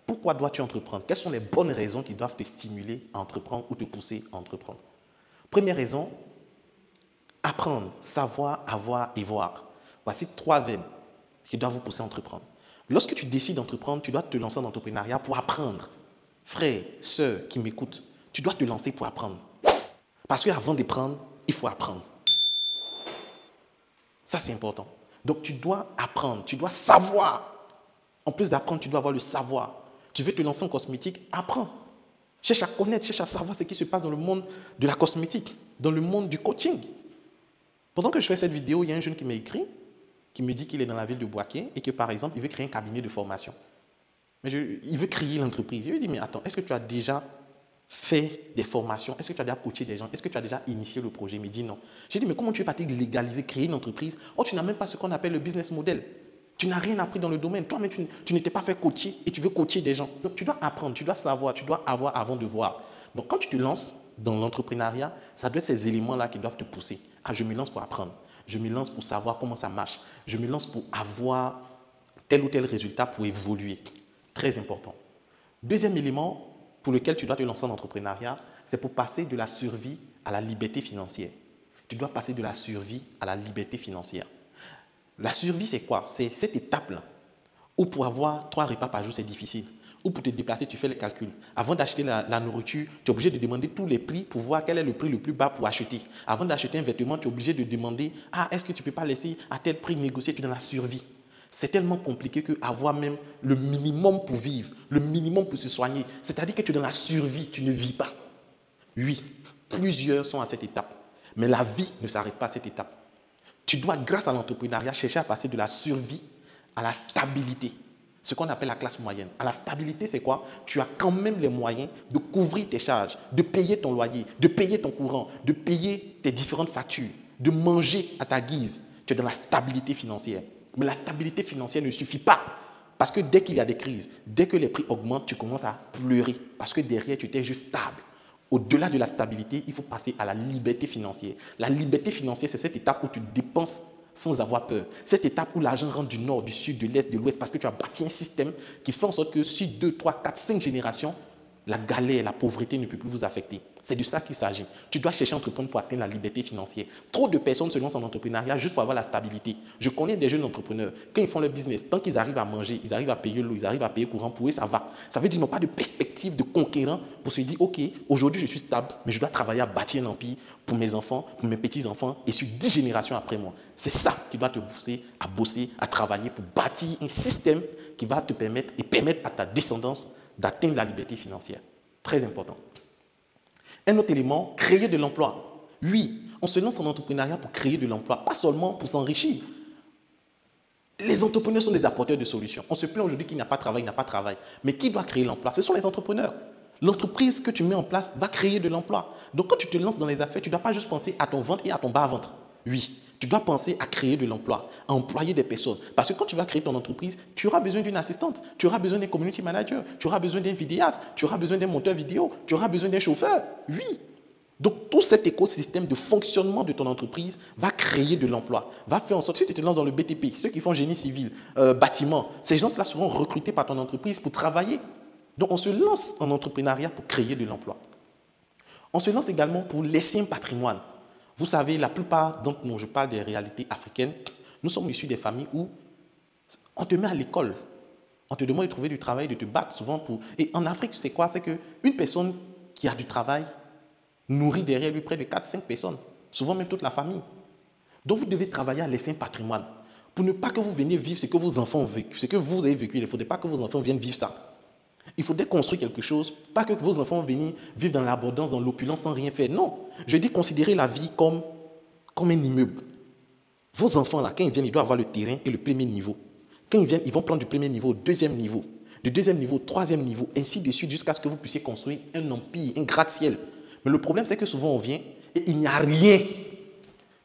Pourquoi dois-tu entreprendre? Quelles sont les bonnes raisons qui doivent te stimuler à entreprendre ou te pousser à entreprendre? Première raison, apprendre, savoir, avoir et voir. Voici 3 verbes qui doivent vous pousser à entreprendre. Lorsque tu décides d'entreprendre, tu dois te lancer en entrepreneuriat pour apprendre. Frères, sœurs qui m'écoutent, tu dois te lancer pour apprendre. Parce qu'avant d'apprendre, il faut apprendre. Ça, c'est important. Donc, tu dois apprendre, tu dois savoir. En plus d'apprendre, tu dois avoir le savoir. Tu veux te lancer en cosmétique, apprends. Cherche à connaître, cherche à savoir ce qui se passe dans le monde de la cosmétique, dans le monde du coaching. Pendant que je fais cette vidéo, il y a un jeune qui m'a écrit, qui me dit qu'il est dans la ville de Boaké et que, par exemple, il veut créer un cabinet de formation. Mais il veut créer l'entreprise. Je lui dis, mais attends, est-ce que tu as déjà fait des formations? Est-ce que tu as déjà coaché des gens? Est-ce que tu as déjà initié le projet? Il me dit non. J'ai dit, mais comment tu es parti légaliser, créer une entreprise? Oh, tu n'as même pas ce qu'on appelle le business model. Tu n'as rien appris dans le domaine. Toi-même, tu n'étais pas fait coacher et tu veux coacher des gens. Donc, tu dois apprendre, tu dois savoir, tu dois avoir avant de voir. Donc, quand tu te lances dans l'entrepreneuriat, ça doit être ces éléments-là qui doivent te pousser. Ah, je me lance pour apprendre. Je me lance pour savoir comment ça marche. Je me lance pour avoir tel ou tel résultat pour évoluer. Très important. Deuxième élément pour lequel tu dois te lancer en entrepreneuriat, c'est pour passer de la survie à la liberté financière. Tu dois passer de la survie à la liberté financière. La survie, c'est quoi? C'est cette étape-là où pour avoir 3 repas par jour, c'est difficile. Ou pour te déplacer, tu fais les calculs. Avant d'acheter la nourriture, tu es obligé de demander tous les prix pour voir quel est le prix le plus bas pour acheter. Avant d'acheter un vêtement, tu es obligé de demander « Ah, est-ce que tu ne peux pas laisser à tel prix négocier ?» Tu es dans la survie. C'est tellement compliqué qu'avoir même le minimum pour vivre, le minimum pour se soigner, c'est-à-dire que tu es dans la survie, tu ne vis pas. Oui, plusieurs sont à cette étape. Mais la vie ne s'arrête pas à cette étape. Tu dois, grâce à l'entrepreneuriat, chercher à passer de la survie à la stabilité. Ce qu'on appelle la classe moyenne. À la stabilité, c'est quoi? Tu as quand même les moyens de couvrir tes charges, de payer ton loyer, de payer ton courant, de payer tes différentes factures, de manger à ta guise. Tu es dans la stabilité financière. Mais la stabilité financière ne suffit pas. Parce que dès qu'il y a des crises, dès que les prix augmentent, tu commences à pleurer. Parce que derrière, tu étais juste stable. Au-delà de la stabilité, il faut passer à la liberté financière. La liberté financière, c'est cette étape où tu dépenses sans avoir peur. Cette étape où l'argent rentre du nord, du sud, de l'est, de l'ouest, parce que tu as bâti un système qui fait en sorte que sur 2, 3, 4, 5 générations, la galère, la pauvreté ne peut plus vous affecter. C'est de ça qu'il s'agit. Tu dois chercher à entreprendre pour atteindre la liberté financière. Trop de personnes se lancent en entrepreneuriat juste pour avoir la stabilité. Je connais des jeunes entrepreneurs, quand ils font leur business, tant qu'ils arrivent à manger, ils arrivent à payer l'eau, ils arrivent à payer courant, pour eux, ça va. Ça veut dire qu'ils n'ont pas de perspective de conquérant pour se dire, ok, aujourd'hui je suis stable, mais je dois travailler à bâtir un empire pour mes enfants, pour mes petits-enfants et sur 10 générations après moi. C'est ça qui va te pousser à bosser, à travailler pour bâtir un système qui va te permettre et permettre à ta descendance d'atteindre la liberté financière. Très important. Un autre élément, créer de l'emploi. Oui, on se lance en entrepreneuriat pour créer de l'emploi, pas seulement pour s'enrichir. Les entrepreneurs sont des apporteurs de solutions. On se plaint aujourd'hui qu'il n'y a pas de travail, il n'y a pas de travail. Mais qui doit créer l'emploi? Ce sont les entrepreneurs. L'entreprise que tu mets en place va créer de l'emploi. Donc quand tu te lances dans les affaires, tu ne dois pas juste penser à ton ventre et à ton bas-ventre. Oui, tu dois penser à créer de l'emploi, à employer des personnes. Parce que quand tu vas créer ton entreprise, tu auras besoin d'une assistante, tu auras besoin d'un community manager, tu auras besoin d'un vidéaste, tu auras besoin d'un monteur vidéo, tu auras besoin d'un chauffeur. Oui. Donc tout cet écosystème de fonctionnement de ton entreprise va créer de l'emploi, va faire en sorte que si tu te lances dans le BTP, ceux qui font génie civil, bâtiment, ces gens-là seront recrutés par ton entreprise pour travailler. Donc on se lance en entrepreneuriat pour créer de l'emploi. On se lance également pour laisser un patrimoine. Vous savez, la plupart d'entre nous, je parle des réalités africaines, nous sommes issus des familles où on te met à l'école, on te demande de trouver du travail, de te battre souvent pour... Et en Afrique, c'est quoi? C'est qu'une personne qui a du travail nourrit derrière lui près de 4-5 personnes, souvent même toute la famille. Donc vous devez travailler à laisser un patrimoine pour ne pas que vous veniez vivre ce que vos enfants ont vécu, ce que vous avez vécu. Il ne faudrait pas que vos enfants viennent vivre ça. Il faudrait construire quelque chose, pas que vos enfants viennent vivre dans l'abondance, dans l'opulence sans rien faire. Non, je dis considérer la vie comme un immeuble. Vos enfants, là, quand ils viennent, ils doivent avoir le terrain et le premier niveau. Quand ils viennent, ils vont prendre du premier niveau au deuxième niveau, du deuxième niveau au troisième niveau, ainsi de suite, jusqu'à ce que vous puissiez construire un empire, un gratte-ciel. Mais le problème, c'est que souvent, on vient et il n'y a rien.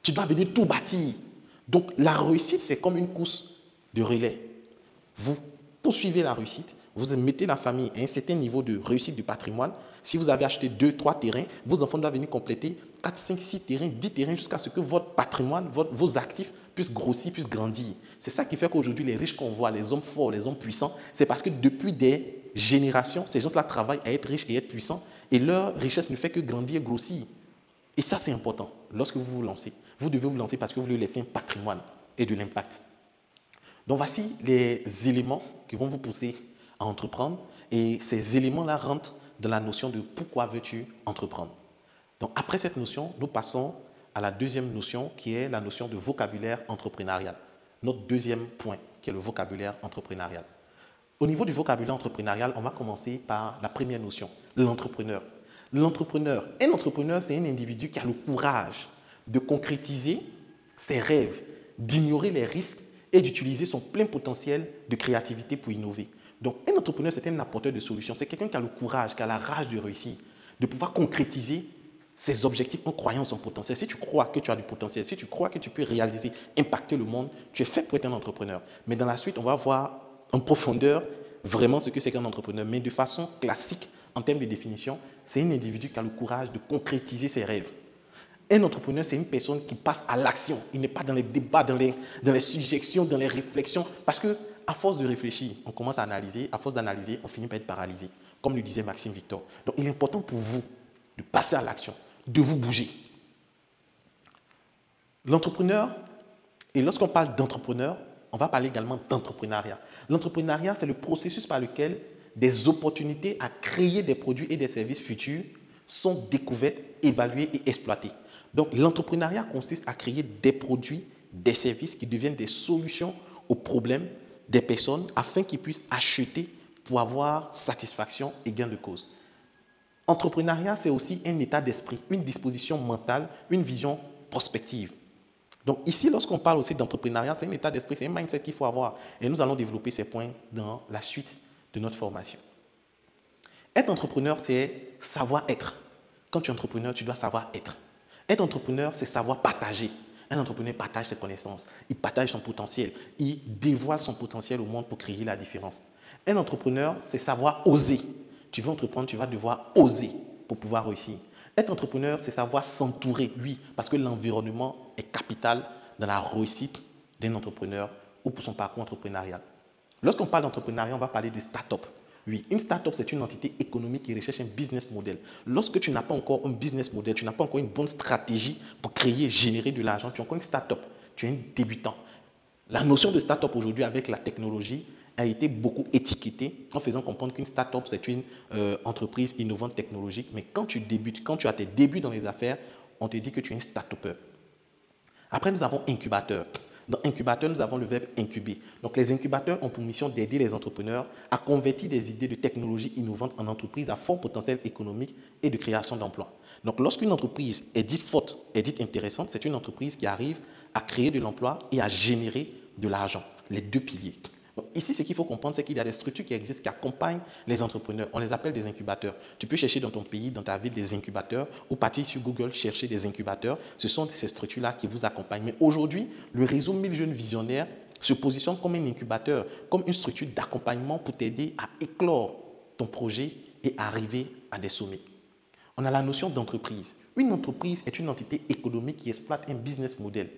Tu dois venir tout bâtir. Donc, la réussite, c'est comme une course de relais. Vous poursuivez la réussite, vous mettez la famille à un certain niveau de réussite du patrimoine. Si vous avez acheté 2, 3 terrains, vos enfants doivent venir compléter 4, 5, 6 terrains, 10 terrains jusqu'à ce que votre patrimoine, vos actifs puissent grossir, puissent grandir. C'est ça qui fait qu'aujourd'hui, les riches qu'on voit, les hommes forts, les hommes puissants, c'est parce que depuis des générations, ces gens-là travaillent à être riches et être puissants et leur richesse ne fait que grandir, grossir. Et ça, c'est important. Lorsque vous vous lancez, vous devez vous lancer parce que vous voulez laisser un patrimoine et de l'impact. Donc, voici les éléments qui vont vous pousser à entreprendre. Et ces éléments-là rentrent dans la notion de pourquoi veux-tu entreprendre. Donc, après cette notion, nous passons à la deuxième notion qui est la notion de vocabulaire entrepreneurial. Notre deuxième point qui est le vocabulaire entrepreneurial. Au niveau du vocabulaire entrepreneurial, on va commencer par la première notion, l'entrepreneur. L'entrepreneur, un entrepreneur, c'est un individu qui a le courage de concrétiser ses rêves, d'ignorer les risques et d'utiliser son plein potentiel de créativité pour innover. Donc, un entrepreneur, c'est un apporteur de solutions. C'est quelqu'un qui a le courage, qui a la rage de réussir, de pouvoir concrétiser ses objectifs en croyant en son potentiel. Si tu crois que tu as du potentiel, si tu crois que tu peux réaliser, impacter le monde, tu es fait pour être un entrepreneur. Mais dans la suite, on va voir en profondeur vraiment ce que c'est qu'un entrepreneur. Mais de façon classique, en termes de définition, c'est un individu qui a le courage de concrétiser ses rêves. Un entrepreneur, c'est une personne qui passe à l'action. Il n'est pas dans les débats, dans les suggestions, dans les réflexions. Parce qu'à force de réfléchir, on commence à analyser. À force d'analyser, on finit par être paralysé. Comme le disait Maxime Victor. Donc, il est important pour vous de passer à l'action, de vous bouger. L'entrepreneur, et lorsqu'on parle d'entrepreneur, on va parler également d'entrepreneuriat. L'entrepreneuriat, c'est le processus par lequel des opportunités à créer des produits et des services futurs sont découvertes, évaluées et exploitées. Donc, l'entrepreneuriat consiste à créer des produits, des services qui deviennent des solutions aux problèmes des personnes afin qu'ils puissent acheter pour avoir satisfaction et gain de cause. Entrepreneuriat, c'est aussi un état d'esprit, une disposition mentale, une vision prospective. Donc ici, lorsqu'on parle aussi d'entrepreneuriat, c'est un état d'esprit, c'est un mindset qu'il faut avoir. Et nous allons développer ces points dans la suite de notre formation. Être entrepreneur, c'est savoir être. Quand tu es entrepreneur, tu dois savoir être. Être entrepreneur, c'est savoir partager. Un entrepreneur partage ses connaissances, il partage son potentiel, il dévoile son potentiel au monde pour créer la différence. Un entrepreneur, c'est savoir oser. Tu veux entreprendre, tu vas devoir oser pour pouvoir réussir. Être entrepreneur, c'est savoir s'entourer, oui, parce que l'environnement est capital dans la réussite d'un entrepreneur ou pour son parcours entrepreneurial. Lorsqu'on parle d'entrepreneuriat, on va parler de start-up. Oui, une start-up, c'est une entité économique qui recherche un business model. Lorsque tu n'as pas encore un business model, tu n'as pas encore une bonne stratégie pour créer, générer de l'argent, tu es encore une start-up, tu es un débutant. La notion de start-up aujourd'hui avec la technologie a été beaucoup étiquetée en faisant comprendre qu'une start-up, c'est une entreprise innovante technologique. Mais quand tu débutes, quand tu as tes débuts dans les affaires, on te dit que tu es un start-upper. Après, nous avons incubateur. Dans incubateur, nous avons le verbe incuber. Donc, les incubateurs ont pour mission d'aider les entrepreneurs à convertir des idées de technologie innovantes en entreprises à fort potentiel économique et de création d'emplois. Donc, lorsqu'une entreprise est dite forte, est dite intéressante, c'est une entreprise qui arrive à créer de l'emploi et à générer de l'argent. Les deux piliers. Donc, ici, ce qu'il faut comprendre, c'est qu'il y a des structures qui existent, qui accompagnent les entrepreneurs. On les appelle des incubateurs. Tu peux chercher dans ton pays, dans ta ville, des incubateurs ou partir sur Google, chercher des incubateurs. Ce sont ces structures-là qui vous accompagnent. Mais aujourd'hui, le réseau 1000 jeunes visionnaires se positionne comme un incubateur, comme une structure d'accompagnement pour t'aider à éclore ton projet et arriver à des sommets. On a la notion d'entreprise. Une entreprise est une entité économique qui exploite un business model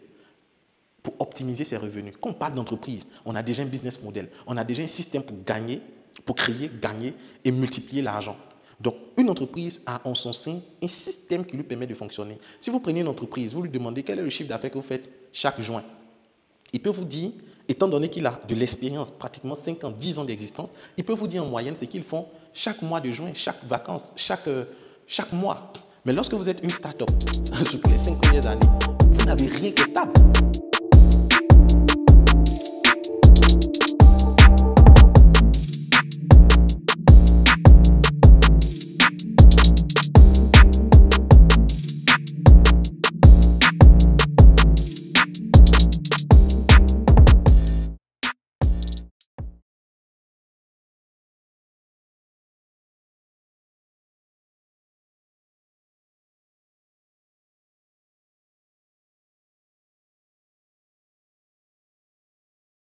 pour optimiser ses revenus. Quand on parle d'entreprise, on a déjà un business model, on a déjà un système pour gagner, pour créer, gagner et multiplier l'argent. Donc, une entreprise a en son sein un système qui lui permet de fonctionner. Si vous prenez une entreprise, vous lui demandez quel est le chiffre d'affaires que vous faites chaque juin. Il peut vous dire, étant donné qu'il a de l'expérience, pratiquement 5 ans, 10 ans d'existence, il peut vous dire en moyenne ce qu'ils font chaque mois de juin, chaque vacances, chaque mois. Mais lorsque vous êtes une start-up, sur les 5 premières années, vous n'avez rien qui est stable.